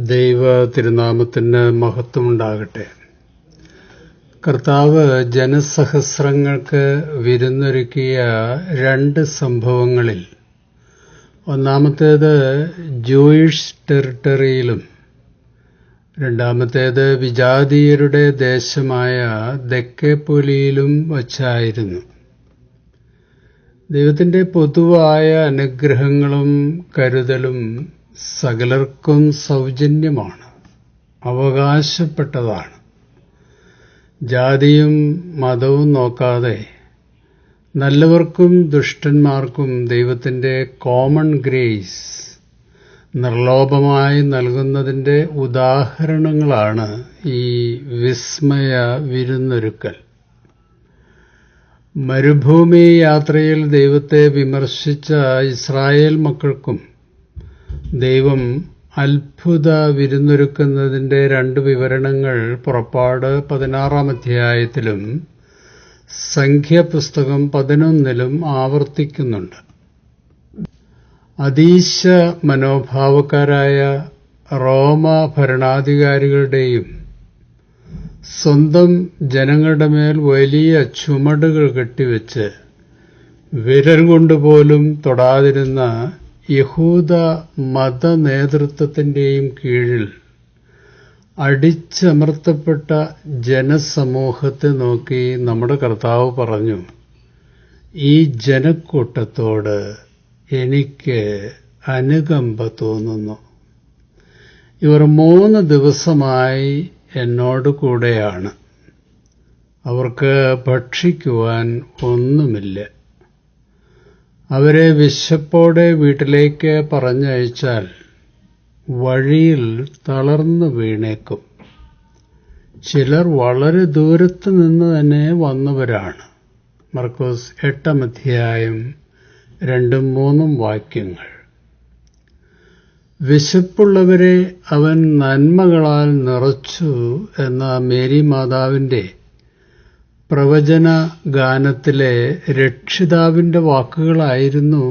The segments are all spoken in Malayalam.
ദൈവ തിരുനാമത്തിന് മഹത്വമുണ്ടാകട്ടെ. കർത്താവ് ജനസഹസ്രങ്ങൾക്ക് വിരുന്നൊരുക്കിയ രണ്ട് സംഭവങ്ങളിൽ ഒന്നാമത്തേത് ജൂയിഷ് ടെറിട്ടറിയിലും രണ്ടാമത്തേത് വിജാതീയരുടെ ദേശമായ ദെക്കേപ്പൊലിയിലും വച്ചായിരുന്നു. ദൈവത്തിൻ്റെ പൊതുവായ അനുഗ്രഹങ്ങളും കരുതലും സകലർക്കും സൗജന്യമാണ്, അവകാശപ്പെട്ടതാണ്. ജാതിയും മതവും നോക്കാതെ നല്ലവർക്കും ദുഷ്ടന്മാർക്കും ദൈവത്തിൻ്റെ കോമൺ ഗ്രേസ് നിർലോഭമായി നൽകുന്നതിൻ്റെ ഉദാഹരണങ്ങളാണ് ഈ വിസ്മയ വിരുന്നൊരുക്കൽ. മരുഭൂമി യാത്രയിൽ ദൈവത്തെ വിമർശിച്ച ഇസ്രായേൽ മക്കൾക്കും ദൈവം അത്ഭുത വിരുന്നൊരുക്കുന്നതിൻ്റെ രണ്ട് വിവരണങ്ങൾ പുറപ്പാട് 16-ാം അധ്യായത്തിലും സംഖ്യാപുസ്തകം 11-ലും ആവർത്തിക്കുന്നുണ്ട്. അതീശ മനോഭാവക്കാരായ റോമ ഭരണാധികാരികളുടെയും സ്വന്തം ജനങ്ങളുടെ മേൽ വലിയ ചുമടുകൾ കെട്ടിവെച്ച് വിരൽ കൊണ്ടുപോലും തൊടാതിരുന്ന യഹൂദ മത നേതൃത്വത്തിൻ്റെയും കീഴിൽ അടിച്ചമർത്തപ്പെട്ട ജനസമൂഹത്തെ നോക്കി നമ്മുടെ കർത്താവ് പറഞ്ഞു, ഈ ജനക്കൂട്ടത്തോട് എനിക്ക് അനുകമ്പ തോന്നുന്നു. ഇവർ 3 ദിവസമായി എന്നോട് കൂടെയാണ്. അവർക്ക് ഭക്ഷിക്കുവാൻ ഒന്നുമില്ല. അവരെ വിശപ്പോടെ വീട്ടിലേക്ക് പറഞ്ഞയച്ചാൽ വഴിയിൽ തളർന്നു വീണേക്കും. ചിലർ വളരെ ദൂരത്ത് നിന്ന് തന്നെ വന്നവരാണ്. മർക്കോസ് 8-ാം അധ്യായം 2-3 വാക്യങ്ങൾ. വിശപ്പുള്ളവരെ അവൻ നന്മകളാൽ നിറച്ചു എന്ന മേരി മാതാവിൻ്റെ പ്രവചന ഗാനത്തിലെ രക്ഷിതാവിൻ്റെ വാക്കുകളായിരുന്നു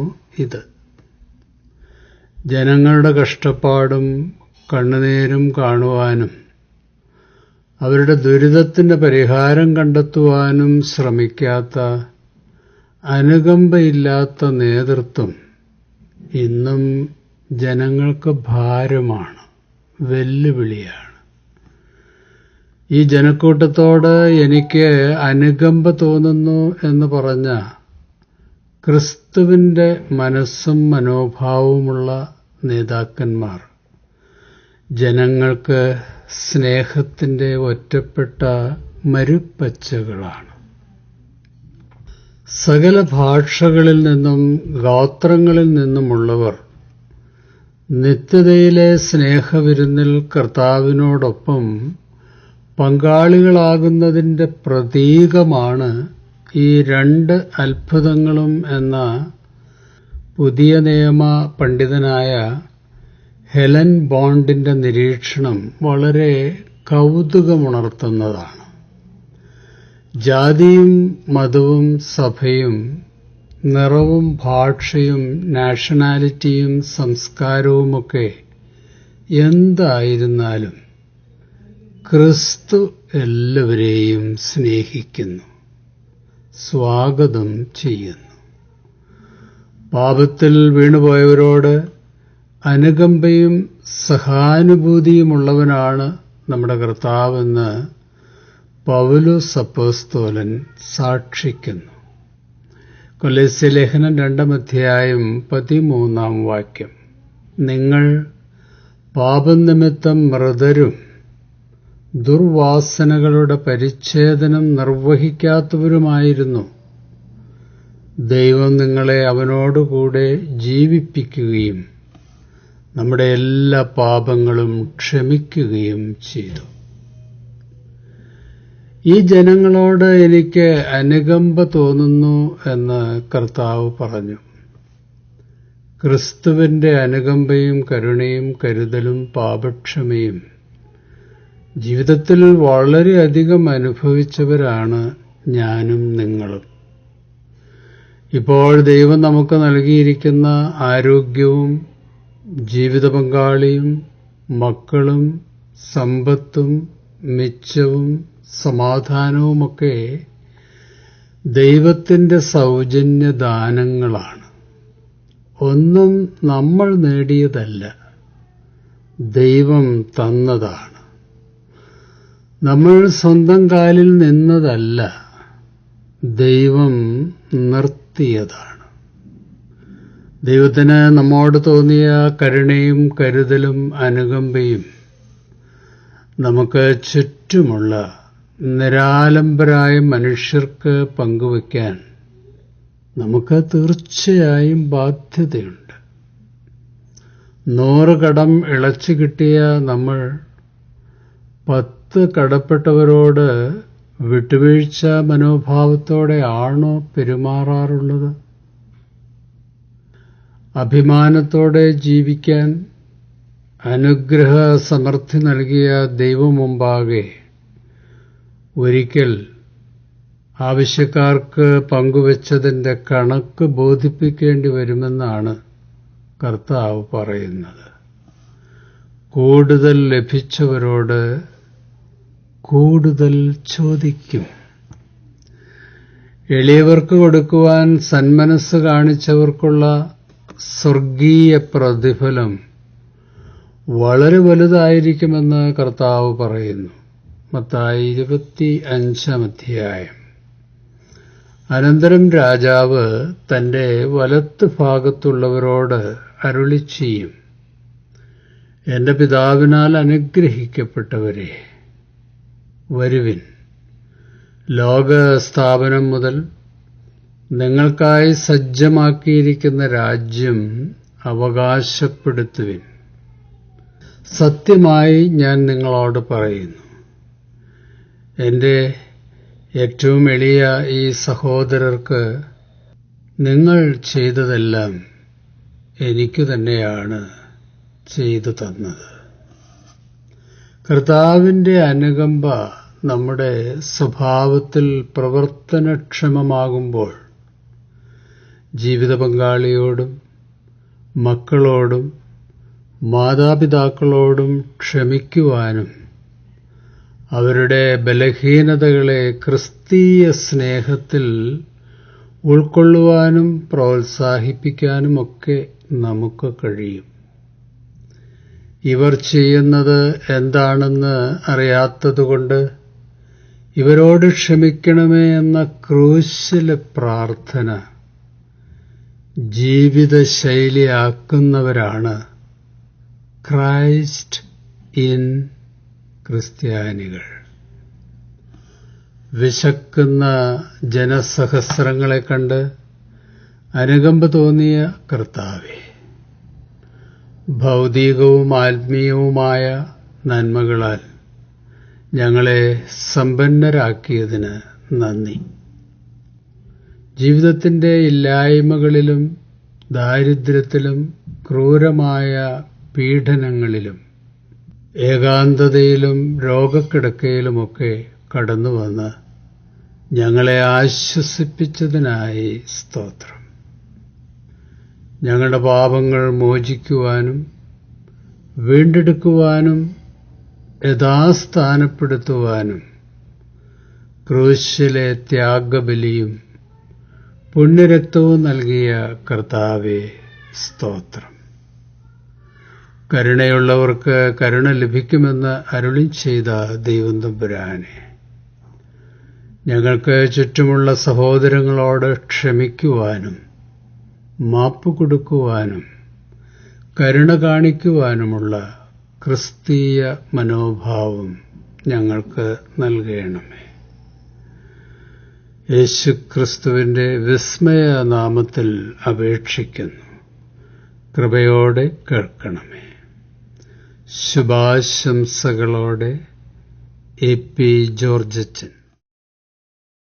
ഇത്. ജനങ്ങളുടെ കഷ്ടപ്പാടും കണ്ണുനീരും കാണുവാനും അവരുടെ ദുരിതത്തിന് പരിഹാരം കണ്ടെത്തുവാനും ശ്രമിക്കാത്ത അനുകമ്പയില്ലാത്ത നേതൃത്വം ഇന്നും ജനങ്ങൾക്ക് ഭാരമാണ്, വെല്ലുവിളിയാണ്. ഈ ജനക്കൂട്ടത്തോട് എനിക്ക് അനുകമ്പ തോന്നുന്നു എന്ന് പറഞ്ഞ ക്രിസ്തുവിൻ്റെ മനസ്സും മനോഭാവവുമുള്ള നേതാക്കന്മാർ ജനങ്ങൾക്ക് സ്നേഹത്തിൻ്റെ ഒറ്റപ്പെട്ട മരുപ്പച്ചകളാണ്. സകല ഭാഷകളിൽ നിന്നും ഗോത്രങ്ങളിൽ നിന്നുമുള്ളവർ നിത്യതയിലെ സ്നേഹവിരുന്നിൽ കർത്താവിനോടൊപ്പം പങ്കാളികളാകുന്നതിൻ്റെ പ്രതീകമാണ് ഈ 2 അത്ഭുതങ്ങളും എന്ന പുതിയ നിയമ പണ്ഡിതനായ ഹെലൻ ബോണ്ടിൻ്റെ നിരീക്ഷണം വളരെ കൗതുകമുണർത്തുന്നതാണ്. ജാതിയും മതവും സഭയും നിറവും ഭാഷയും നാഷണാലിറ്റിയും സംസ്കാരവുമൊക്കെ എന്തായിരുന്നാലും ക്രിസ്തു എല്ലാവരെയും സ്നേഹിക്കുന്നു, സ്വാഗതം ചെയ്യുന്നു. പാപത്തിൽ വീണുപോയവരോട് അനുകമ്പയും സഹാനുഭൂതിയുമുള്ളവനാണ് നമ്മുടെ കർത്താവെന്ന് പൗലോസ് അപ്പോസ്തലൻ സാക്ഷിക്കുന്നു. കൊലോസ്യ ലേഖനം 2-ാം അധ്യായം 13-ാം വാക്യം. നിങ്ങൾ പാപനിമിത്തം മൃതരും ദുർവാസനകളുടെ പരിച്ഛേദനം നിർവഹിക്കാത്തവരുമായിരുന്നു. ദൈവം നിങ്ങളെ അവനോടുകൂടെ ജീവിപ്പിക്കുകയും നമ്മുടെ എല്ലാ പാപങ്ങളും ക്ഷമിക്കുകയും ചെയ്തു. ഈ ജനങ്ങളോട് എനിക്ക് അനുകമ്പ തോന്നുന്നു എന്ന് കർത്താവ് പറഞ്ഞു. ക്രിസ്തുവിൻ്റെ അനുകമ്പയും കരുണയും കരുതലും പാപക്ഷമയും ജീവിതത്തിൽ വളരെയധികം അനുഭവിച്ചവരാണ് ഞാനും നിങ്ങളും. ഇപ്പോൾ ദൈവം നമുക്ക് നൽകിയിരിക്കുന്ന ആരോഗ്യവും ജീവിത പങ്കാളിയും മക്കളും സമ്പത്തും മിച്ചവും സമാധാനവുമൊക്കെ ദൈവത്തിന്റെ സൗജന്യദാനങ്ങളാണ്. ഒന്നും നമ്മൾ നേടിയതല്ല, ദൈവം തന്നതാണ്. നമ്മൾ സ്വന്തം കാലിൽ നിന്നതല്ല, ദൈവം നിർത്തിയതാണ്. ദൈവത്തിന് നമ്മോട് തോന്നിയ കരുണയും കരുതലും അനുകമ്പയും നമുക്ക് ചുറ്റുമുള്ള നിരാലംബരായ മനുഷ്യർക്ക് പങ്കുവയ്ക്കാൻ നമുക്ക് തീർച്ചയായും ബാധ്യതയുണ്ട്. 100 കടം ഇളച്ചു കിട്ടിയ നമ്മൾ 10 കടപ്പെട്ടവരോട് വിട്ടുവീഴ്ച മനോഭാവത്തോടെ ആണോ പെരുമാറാറുള്ളത്? അഭിമാനത്തോടെ ജീവിക്കാൻ അനുഗ്രഹ സമൃദ്ധി നൽകിയ ദൈവമുമ്പാകെ ഒരിക്കൽ ആവശ്യക്കാർക്ക് പങ്കുവച്ചതിന്റെ കണക്ക് ബോധിപ്പിക്കേണ്ടി വരുമെന്നാണ് കർത്താവ് പറയുന്നത്. കൂടുതൽ ലഭിച്ചവരോട് കൂടുതൽ ചോദിക്കും. എളിയവർക്ക് കൊടുക്കുവാൻ സന്മനസ് കാണിച്ചവർക്കുള്ള സ്വർഗീയ പ്രതിഫലം വളരെ വലുതായിരിക്കുമെന്ന് കർത്താവ് പറയുന്നു. മത്തായി 25-ാം അധ്യായം. അനന്തരം രാജാവ് തന്റെ വലത്ത് ഭാഗത്തുള്ളവരോട് അരുളിച്ചെയ്യും, എന്റെ പിതാവിനാൽ അനുഗ്രഹിക്കപ്പെട്ടവരെ, വരുവിൻ, ലോകസ്ഥാപനം മുതൽ നിങ്ങൾക്കായി സജ്ജമാക്കിയിരിക്കുന്ന രാജ്യം അവകാശപ്പെടുത്തുവിൻ. സത്യമായി ഞാൻ നിങ്ങളോട് പറയുന്നു, എന്റെ ഏറ്റവും എളിയ ഈ സഹോദരർക്ക് നിങ്ങൾ ചെയ്തതെല്ലാം എനിക്കു തന്നെയാണ് ചെയ്തു തന്നത്. കർത്താവിന്റെ അനുകമ്പ നമ്മുടെ സ്വഭാവത്തിൽ പ്രവർത്തനക്ഷമമാകുമ്പോൾ ജീവിത പങ്കാളിയോടും മക്കളോടും മാതാപിതാക്കളോടും ക്ഷമിക്കുവാനും അവരുടെ ബലഹീനതകളെ ക്രിസ്തീയ സ്നേഹത്തിൽ ഉൾക്കൊള്ളുവാനും പ്രോത്സാഹിപ്പിക്കാനുമൊക്കെ നമുക്ക് കഴിയും. ഇവർ ചെയ്യുന്നത് എന്താണെന്ന് അറിയാത്തതുകൊണ്ട് ഇവരോട് ക്ഷമിക്കണമേ എന്ന ക്രൂശിലെ പ്രാർത്ഥന ജീവിതശൈലിയാക്കുന്നവരാണ് ക്രൈസ്റ്റ് ഇൻ ക്രിസ്ത്യാനികൾ. വിശക്കുന്ന ജനസഹസ്രങ്ങളെ കണ്ട് അനുകമ്പ തോന്നിയ കർത്താവേ, ഭൗതികവും ആത്മീയവുമായ നന്മകളാൽ ഞങ്ങളെ സമ്പന്നരാക്കിയതിന് നന്ദി. ജീവിതത്തിന്റെ ഇല്ലായ്മകളിലും ദാരിദ്ര്യത്തിലും ക്രൂരമായ പീഡനങ്ങളിലും ഏകാന്തതയിലും രോഗക്കിടക്കയിലുമൊക്കെ കടന്നുവന്ന് ഞങ്ങളെ ആശ്വസിപ്പിച്ചതിനായി സ്തോത്രം. ഞങ്ങളുടെ പാപങ്ങൾ മോചിക്കുവാനും വീണ്ടെടുക്കുവാനും യഥാസ്ഥാനപ്പെടുത്തുവാനും ക്രൂശിലെ ത്യാഗബലിയും പുണ്യരക്തവും നൽകിയ കർത്താവേ സ്തോത്രം. കരുണയുള്ളവർക്ക് കരുണ ലഭിക്കുമെന്ന് അരുളി ചെയ്ത ദൈവം തമ്പുരാനെ, ഞങ്ങൾക്ക് ചുറ്റുമുള്ള സഹോദരങ്ങളോട് ക്ഷമിക്കുവാനും മാപ്പ് കൊടുക്കുവാനും കരുണ കാണിക്കുവാനുമുള്ള ക്രിസ്തീയ മനോഭാവം ഞങ്ങൾക്ക് നൽകണമേ. യേശുക്രിസ്തുവിന്റെ വിസ്മയനാമത്തിൽ അപേക്ഷിക്കുന്നു. കൃപയോടെ കേൾക്കണമേ. ശുഭാശംസകളോടെ എ പി ജോർജച്ചൻ.